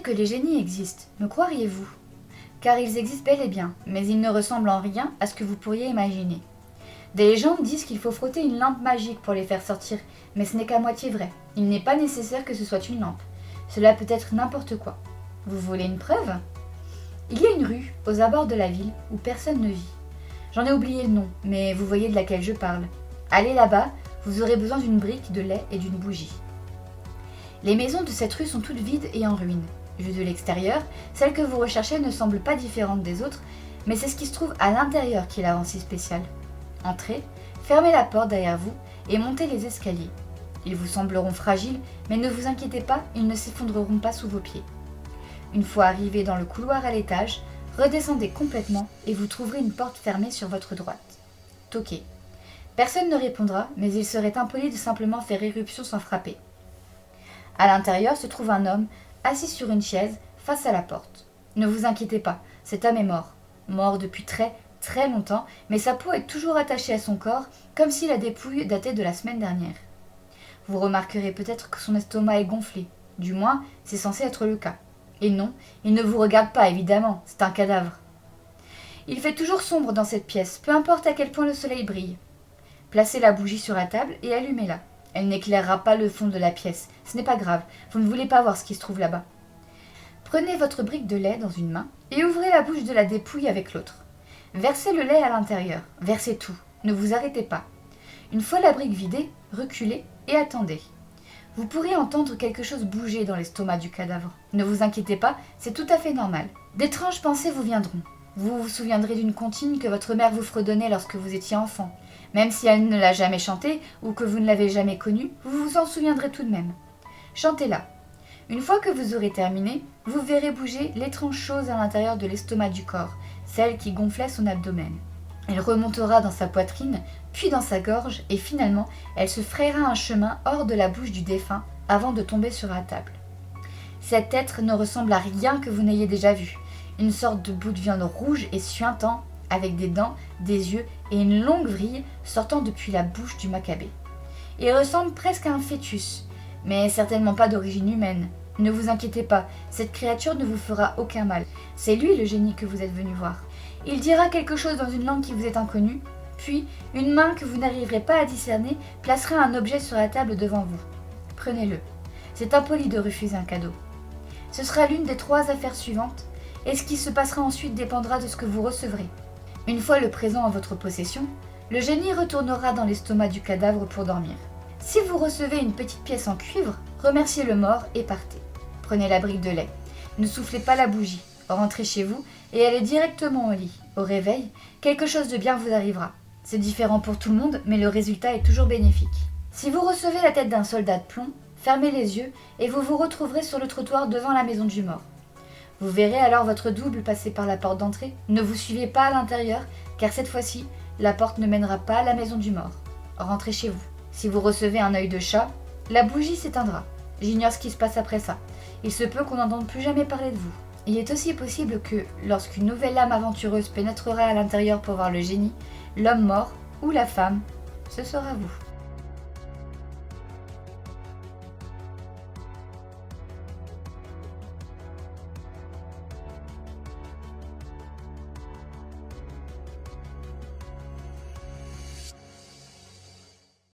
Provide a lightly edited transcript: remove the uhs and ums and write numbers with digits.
que les génies existent, me croiriez-vous? Car ils existent bel et bien, mais ils ne ressemblent en rien à ce que vous pourriez imaginer. Des légendes disent qu'il faut frotter une lampe magique pour les faire sortir, mais ce n'est qu'à moitié vrai. Il n'est pas nécessaire que ce soit une lampe. Cela peut être n'importe quoi. Vous voulez une preuve? Il y a une rue, aux abords de la ville, où personne ne vit. J'en ai oublié le nom, mais vous voyez de laquelle je parle. Allez là-bas, vous aurez besoin d'une brique, de lait et d'une bougie. Les maisons de cette rue sont toutes vides et en ruine. Vues de l'extérieur, celle que vous recherchez ne semble pas différente des autres, mais c'est ce qui se trouve à l'intérieur qui la rend si spéciale. Entrez, fermez la porte derrière vous et montez les escaliers. Ils vous sembleront fragiles, mais ne vous inquiétez pas, ils ne s'effondreront pas sous vos pieds. Une fois arrivé dans le couloir à l'étage, redescendez complètement et vous trouverez une porte fermée sur votre droite. Toquez. Personne ne répondra, mais il serait impoli de simplement faire éruption sans frapper. À l'intérieur se trouve un homme, assis sur une chaise, face à la porte. Ne vous inquiétez pas, cet homme est mort. Mort depuis très, très longtemps, mais sa peau est toujours attachée à son corps, comme si la dépouille datait de la semaine dernière. Vous remarquerez peut-être que son estomac est gonflé. Du moins, c'est censé être le cas. Et non, il ne vous regarde pas, évidemment, c'est un cadavre. Il fait toujours sombre dans cette pièce, peu importe à quel point le soleil brille. Placez la bougie sur la table et allumez-la. Elle n'éclairera pas le fond de la pièce. Ce n'est pas grave, vous ne voulez pas voir ce qui se trouve là-bas. Prenez votre brique de lait dans une main et ouvrez la bouche de la dépouille avec l'autre. Versez le lait à l'intérieur. Versez tout. Ne vous arrêtez pas. Une fois la brique vidée, reculez et attendez. Vous pourrez entendre quelque chose bouger dans l'estomac du cadavre. Ne vous inquiétez pas, c'est tout à fait normal. D'étranges pensées vous viendront. Vous vous souviendrez d'une comptine que votre mère vous fredonnait lorsque vous étiez enfant. Même si elle ne l'a jamais chantée ou que vous ne l'avez jamais connue, vous vous en souviendrez tout de même. Chantez-la. Une fois que vous aurez terminé, vous verrez bouger l'étrange chose à l'intérieur de l'estomac du corps, celle qui gonflait son abdomen. Elle remontera dans sa poitrine, puis dans sa gorge, et finalement, elle se frayera un chemin hors de la bouche du défunt avant de tomber sur la table. Cet être ne ressemble à rien que vous n'ayez déjà vu. Une sorte de bout de viande rouge et suintant, avec des dents, des yeux et une longue vrille sortant depuis la bouche du macabé. Il ressemble presque à un fœtus, mais certainement pas d'origine humaine. Ne vous inquiétez pas, cette créature ne vous fera aucun mal. C'est lui le génie que vous êtes venu voir. Il dira quelque chose dans une langue qui vous est inconnue, puis une main que vous n'arriverez pas à discerner placera un objet sur la table devant vous. Prenez-le. C'est impoli de refuser un cadeau. Ce sera l'une des 3 affaires suivantes, et ce qui se passera ensuite dépendra de ce que vous recevrez. Une fois le présent en votre possession, le génie retournera dans l'estomac du cadavre pour dormir. Si vous recevez une petite pièce en cuivre, remerciez le mort et partez. Prenez la brique de lait. Ne soufflez pas la bougie. Rentrez chez vous et allez directement au lit. Au réveil, quelque chose de bien vous arrivera. C'est différent pour tout le monde, mais le résultat est toujours bénéfique. Si vous recevez la tête d'un soldat de plomb, fermez les yeux et vous vous retrouverez sur le trottoir devant la maison du mort. Vous verrez alors votre double passer par la porte d'entrée. Ne vous suivez pas à l'intérieur, car cette fois-ci, la porte ne mènera pas à la maison du mort. Rentrez chez vous. Si vous recevez un œil de chat, la bougie s'éteindra. J'ignore ce qui se passe après ça. Il se peut qu'on n'entende plus jamais parler de vous. Il est aussi possible que, lorsqu'une nouvelle âme aventureuse pénétrera à l'intérieur pour voir le génie, l'homme mort ou la femme, ce sera vous.